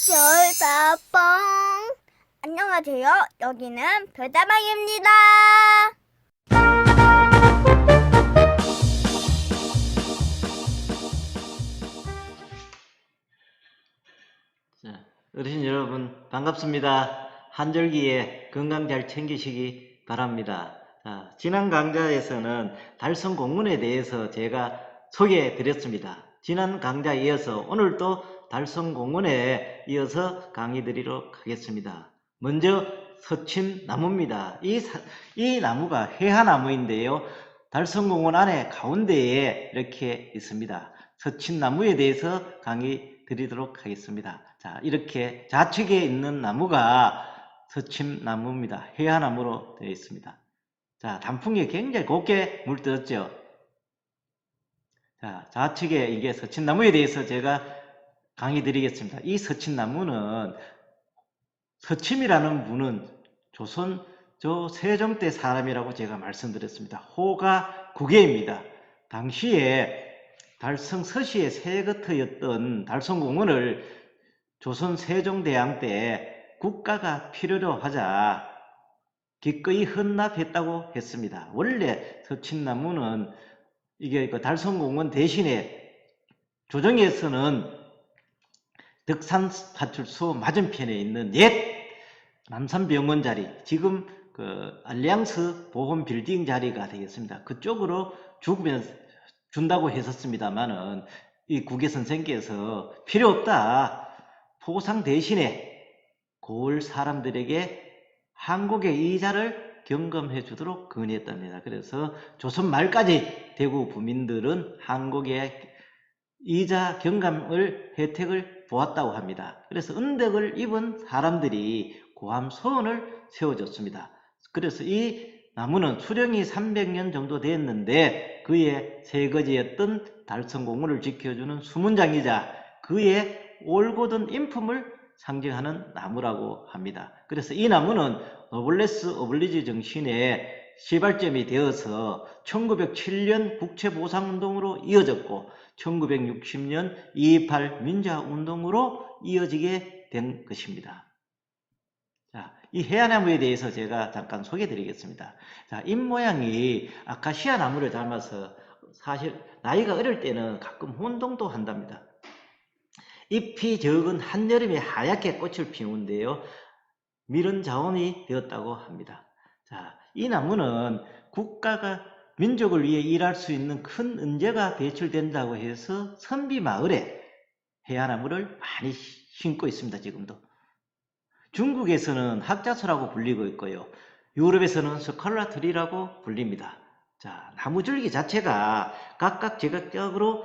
별다방. 안녕하세요. 여기는 별다방입니다. 자, 어르신 여러분 반갑습니다. 한절기에 건강 잘 챙기시기 바랍니다. 자, 지난 강좌에서는 달성 공문에 대해서 제가 소개해 드렸습니다. 지난 강좌에 이어서 오늘도 달성 공문에 이어서 강의 드리도록 하겠습니다. 먼저 서친나무입니다. 이 나무가 회화나무인데요. 달성공원 안에 가운데에 이렇게 있습니다. 서친나무에 대해서 강의 드리도록 하겠습니다. 자, 이렇게 좌측에 있는 나무가 서침나무입니다. 회화나무로 되어 있습니다. 자, 단풍이 굉장히 곱게 물들었죠. 자, 좌측에 이게 서친나무에 대해서 제가 강의 드리겠습니다. 이 서친나무는 서침이라는 분은 조선 세종 때 사람이라고 제가 말씀드렸습니다. 호가 국예입니다. 당시에 달성 서시의 세거터였던 달성공원을 조선 세종대왕 때 국가가 필요로 하자 기꺼이 헌납했다고 했습니다. 원래 서친나무는 이게 달성공원 대신에 조정에서는 덕산파출소 맞은편에 있는 옛 남산병원 자리, 지금 알리앙스 보험 빌딩 자리가 되겠습니다. 그쪽으로 준다고 했었습니다만은 이 국외 선생께서 필요 없다. 포상 대신에 고을 사람들에게 한국의 이자를 경감해 주도록 건의했답니다. 그래서 조선 말까지 대구 부민들은 한국의 이자 경감을 혜택을 보았다고 합니다. 그래서 은덕을 입은 사람들이 고함 서원을 세워줬습니다. 그래서 이 나무는 수령이 300년 정도 되었는데 그의 세거지였던 달성공원을 지켜주는 수문장이자 그의 올곧은 인품을 상징하는 나무라고 합니다. 그래서 이 나무는 노블레스 오블리주 정신의 시발점이 되어서 1907년 국채보상운동으로 이어졌고 1960년 2.28 민주화운동으로 이어지게 된 것입니다. 자, 이 해안나무에 대해서 제가 잠깐 소개해 드리겠습니다. 자, 잎모양이 아카시아 나무를 닮아서 사실 나이가 어릴 때는 가끔 혼동도 한답니다. 잎이 적은 한여름에 하얗게 꽃을 피우는데요. 미른 자원이 되었다고 합니다. 자, 이 나무는 국가가 민족을 위해 일할 수 있는 큰 은재가 배출된다고 해서 선비마을에 해안나무를 많이 심고 있습니다. 지금도. 중국에서는 학자소라고 불리고 있고요. 유럽에서는 스칼라트리라고 불립니다. 자, 나무줄기 자체가 각각 제각적으로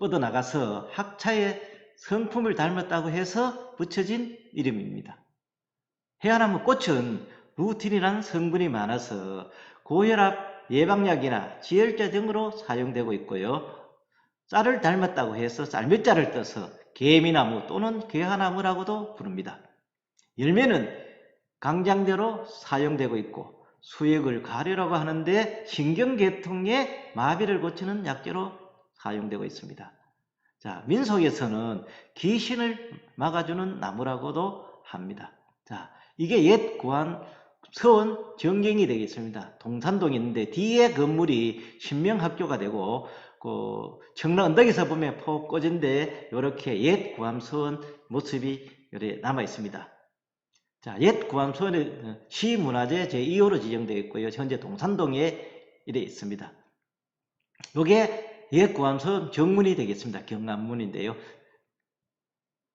뻗어나가서 학차의 성품을 닮았다고 해서 붙여진 이름입니다. 해안나무 꽃은 루틴이라는 성분이 많아서 고혈압 예방약이나 지혈제 등으로 사용되고 있고요. 쌀을 닮았다고 해서 쌀몇자를 떠서 개미나무 또는 괴하나무라고도 부릅니다. 열매는 강장제로 사용되고 있고 수액을 가려라고 하는데 신경계통의 마비를 고치는 약재로 사용되고 있습니다. 자, 민속에서는 귀신을 막아주는 나무라고도 합니다. 자, 이게 옛 구한 서원 정경이 되겠습니다. 동산동에 있는데 뒤에 건물이 신명학교가 되고 청라 언덕에서 보면 폭 꽂은데 이렇게 옛 구암서원 모습이 남아 있습니다. 자, 옛 구암서원은 시문화재 제2호로 지정되어 있고요. 현재 동산동에 이래 있습니다. 이게 옛 구암서원 정문이 되겠습니다. 경암문인데요.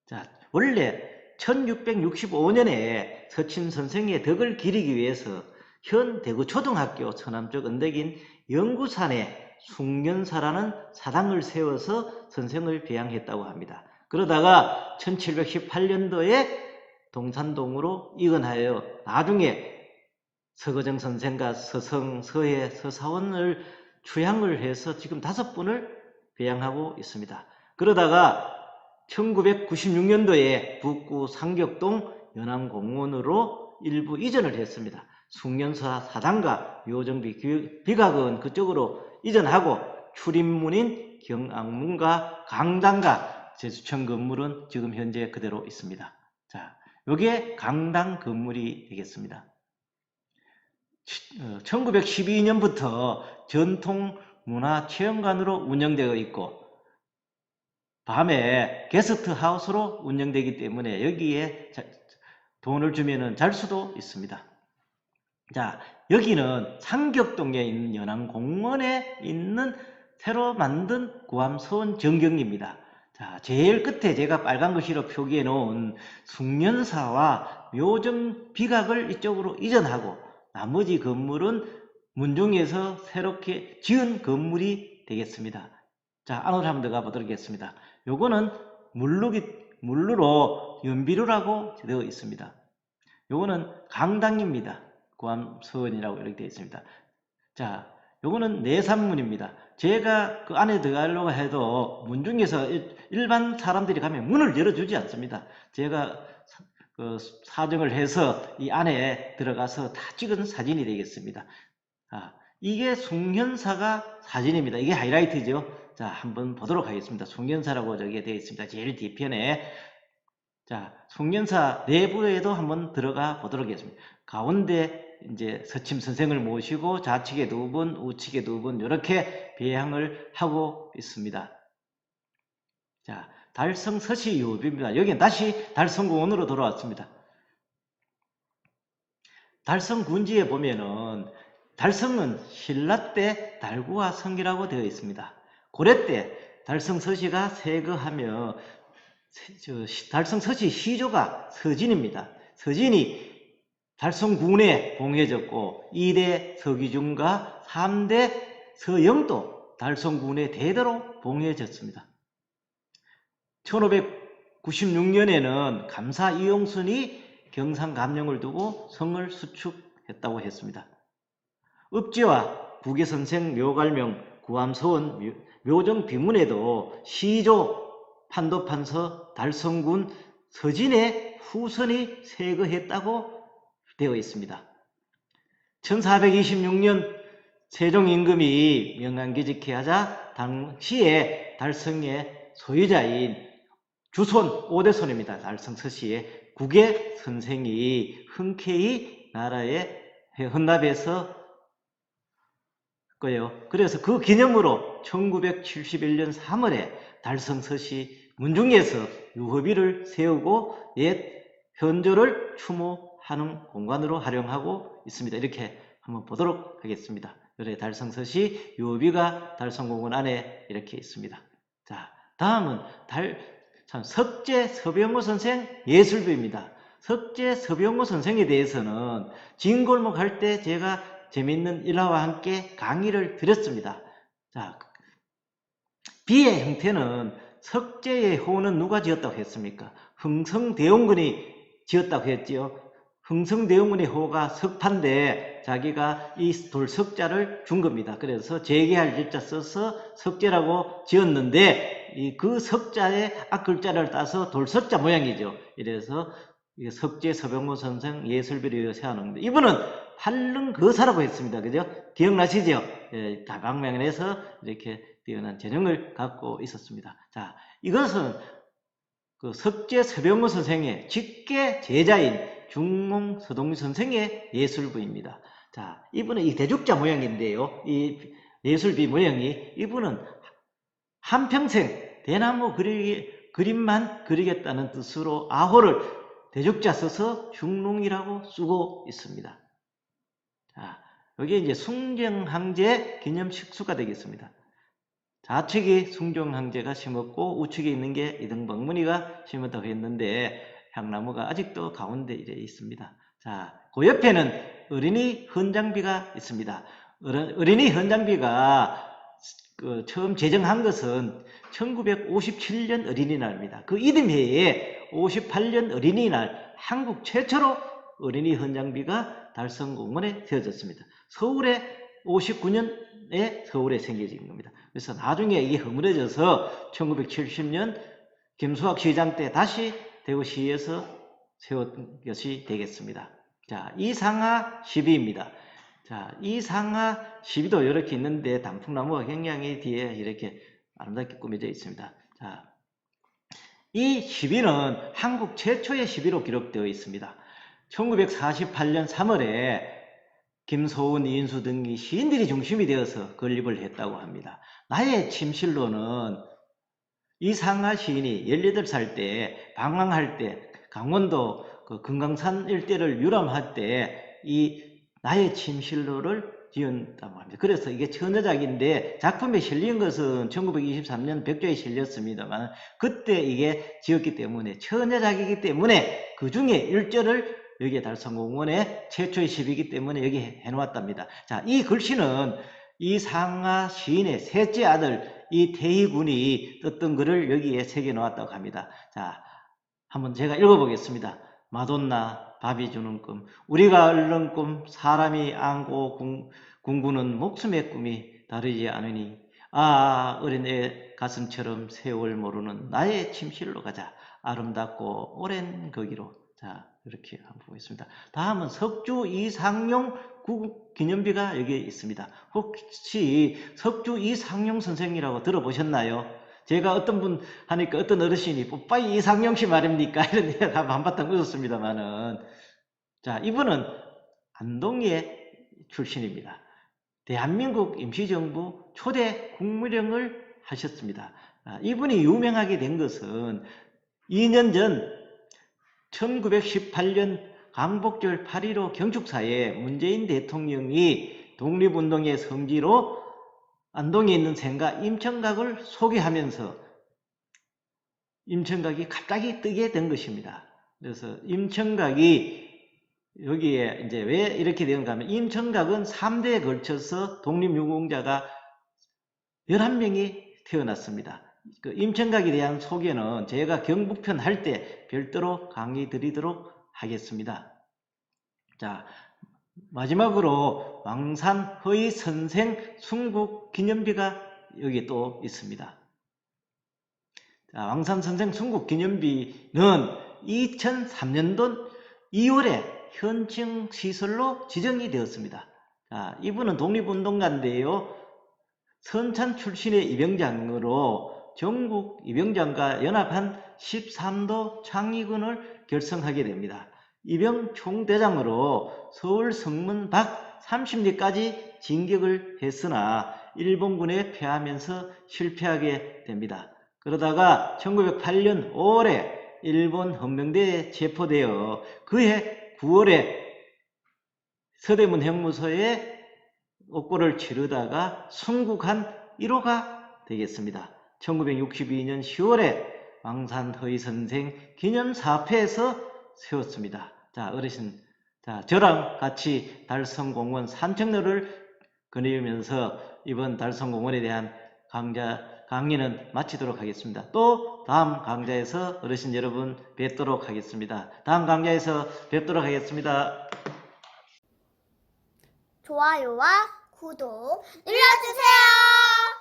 자, 원래 1665년에 서친 선생의 덕을 기리기 위해서 현 대구초등학교 서남쪽 언덕인 영구산에 숭년사라는 사당을 세워서 선생을 배양했다고 합니다. 그러다가 1718년도에 동산동으로 이관하여 나중에 서거정 선생과 서성, 서해, 서사원을 추양을 해서 지금 5분을 배양하고 있습니다. 그러다가 1996년도에 북구 상격동 연암공원으로 일부 이전을 했습니다. 숭년사 사당과 요정비 비각은 그쪽으로 이전하고 출입문인 경악문과 강당과 제주청 건물은 지금 현재 그대로 있습니다. 자, 요게 강당 건물이 되겠습니다. 1912년부터 전통문화체험관으로 운영되어 있고 밤에 게스트하우스로 운영되기 때문에 여기에 돈을 주면은 잘 수도 있습니다. 자, 여기는 상격동에 있는 연안공원에 있는 새로 만든 구암서원 정경입니다. 자, 제일 끝에 제가 빨간 글씨로 표기해 놓은 숭련사와 묘정 비각을 이쪽으로 이전하고 나머지 건물은 문중에서 새롭게 지은 건물이 되겠습니다. 자, 안으로 한번 들어가 보도록 하겠습니다. 요거는 물루로 연비루라고 되어 있습니다. 요거는 강당입니다. 구암서원이라고 이렇게 되어 있습니다. 자, 요거는 내산문입니다. 제가 그 안에 들어가려고 해도 문중에서 일반 사람들이 가면 문을 열어주지 않습니다. 제가 사정을 해서 이 안에 들어가서 다 찍은 사진이 되겠습니다. 이게 숭련사가 사진입니다. 이게 하이라이트죠. 자, 한번 보도록 하겠습니다. 숭련사라고 저기에 되어 있습니다. 제일 뒤편에. 자, 숭련사 내부에도 한번 들어가 보도록 하겠습니다. 가운데 이제 서침 선생을 모시고 좌측에 2분, 우측에 2분 이렇게 배양을 하고 있습니다. 자, 달성 서시 유업입니다. 여기는 다시 달성공원으로 돌아왔습니다. 달성 군지에 보면은 달성은 신라 때 달구화 성이라고 되어 있습니다. 고려 때 달성 서시가 세거하며 달성 서시 시조가 서진입니다. 서진이 달성군에 봉해졌고 2대 서기중과 3대 서영도 달성군에 대대로 봉해졌습니다. 1596년에는 감사 이용순이 경상감령을 두고 성을 수축했다고 했습니다. 읍지와 국외선생 묘갈명 구암서원 묘정 비문에도 시조 판도판서 달성군 서진의 후손이 세거했다고 되어 있습니다. 1426년 세종임금이 명랑기직해 하자 당시에 달성의 소유자인 주손 5대손입니다. 달성 서시의 국외 선생이 흔쾌히 나라에 헌납해서 거예요. 그래서 그 기념으로 1971년 3월에 달성 서시 문중에서 유허비를 세우고 옛 현조를 추모하는 공간으로 활용하고 있습니다. 이렇게 한번 보도록 하겠습니다. 그래 달성 서시 유허비가 달성공원 안에 이렇게 있습니다. 자, 다음은 석재 서병호 선생 예술부입니다. 석재 서병호 선생에 대해서는 진골목 할 때 제가 재밌는 일화와 함께 강의를 드렸습니다. 자, 비의 형태는 석재의 호는 누가 지었다고 했습니까? 흥성대원군이 지었다고 했지요. 흥성대원군의 호가 석판데 자기가 이 돌석자를 준 겁니다. 그래서 재개할 일자 써서 석재라고 지었는데 그 석자의 앞글자를 따서 돌석자 모양이죠. 이래서 석재 서병호 선생 예술비를 세워놓는데 이분은 한릉거사라고 했습니다. 그죠? 기억나시죠? 예, 다방면에서 이렇게 뛰어난 재능을 갖고 있었습니다. 자, 이것은 그 석재 서병호 선생의 직계 제자인 중몽 서동리 선생의 예술부입니다. 자, 이분은 이 대죽자 모양인데요. 이 예술비 모양이 이분은 한평생 대나무 그림만 그리겠다는 뜻으로 아호를 대죽자 써서 중롱이라고 쓰고 있습니다. 자, 여기 이제 숭정항제 기념 식수가 되겠습니다. 좌측이 숭정항제가 심었고 우측에 있는 게 이등박문희가 심었다고 했는데 향나무가 아직도 가운데 이제 있습니다. 자, 그 옆에는 어린이 헌장비가 있습니다. 어린이 헌장비가 처음 제정한 것은 1957년 어린이날입니다. 그 이듬해에 58년 어린이날 한국 최초로 어린이 헌장비가 달성공원에 세워졌습니다. 서울에 59년에 서울에 생겨진 겁니다. 그래서 나중에 이게 허물어져서 1970년 김수학 시장 때 다시 대구시에서 세운 것이 되겠습니다. 자, 이상하 12입니다. 자, 이상하 12도 이렇게 있는데 단풍나무가 굉장히 뒤에 이렇게 아름답게 꾸며져 있습니다. 자, 이 시비는 한국 최초의 시비로 기록되어 있습니다. 1948년 3월에 김소은, 이인수 등이 시인들이 중심이 되어서 건립을 했다고 합니다. 나의 침실로는 이상하 시인이 18살 때 방황할 때 강원도 그 금강산 일대를 유람할 때 이 나의 침실로를 지었다고 합니다. 그래서 이게 처녀작인데 작품에 실린 것은 1923년 백조에 실렸습니다만 그때 이게 지었기 때문에 처녀작이기 때문에 그 중에 일절을 여기에 달성공원의 최초의 시비이기 때문에 여기 해놓았답니다. 자, 이 글씨는 이상하 시인의 셋째 아들 이 태희군이 떴던 글을 여기에 새겨 놓았다고 합니다. 자, 한번 제가 읽어보겠습니다. 마돈나 밥이 주는 꿈, 우리가 앓는 꿈, 사람이 안고 궁구는 목숨의 꿈이 다르지 않으니 아 어린애 가슴처럼 세월 모르는 나의 침실로 가자. 아름답고 오랜 거기로. 자, 이렇게 한번 보겠습니다. 다음은 석주 이상용 기념비가 여기에 있습니다. 혹시 석주 이상용 선생이라고 들어보셨나요? 제가 어떤 분 하니까 어떤 어르신이 빠이 이상용 씨 말입니까? 이런 얘기가 한바탕 웃었습니다만은. 자, 이분은 안동의 출신입니다. 대한민국 임시정부 초대 국무령을 하셨습니다. 이분이 유명하게 된 것은 2년 전 1918년 광복절 8.15 경축사에 문재인 대통령이 독립운동의 성지로 안동에 있는 생가 임청각을 소개하면서 임청각이 갑자기 뜨게 된 것입니다. 그래서 임청각이 여기에 이제 왜 이렇게 되는가 하면 임청각은 3대에 걸쳐서 독립유공자가 11명이 태어났습니다. 그 임청각에 대한 소개는 제가 경북편 할 때 별도로 강의 드리도록 하겠습니다. 자, 마지막으로 왕산 허의 선생 순국 기념비가 여기 또 있습니다. 자, 왕산 선생 순국 기념비는 2003년도 2월에 현충 시설로 지정이 되었습니다. 자, 이분은 독립운동가인데요. 선찬 출신의 입영장으로 전국 입영장과 연합한 13도 창의군을 결성하게 됩니다. 입영 총대장으로 서울 성문 밖 30리까지 진격을 했으나 일본군에 패하면서 실패하게 됩니다. 그러다가 1908년 5월에 일본 헌병대에 체포되어 그해 9월에 서대문 형무소에 옥고를 치르다가 순국한 1호가 되겠습니다. 1962년 10월에 왕산 허의 선생 기념사패에서 세웠습니다. 자, 어르신, 자, 저랑 같이 달성공원 산책로를 거니면서 이번 달성공원에 대한 강의는 마치도록 하겠습니다. 또 다음 강좌에서 어르신 여러분 뵙도록 하겠습니다. 다음 강좌에서 뵙도록 하겠습니다. 좋아요와 구독 눌러주세요.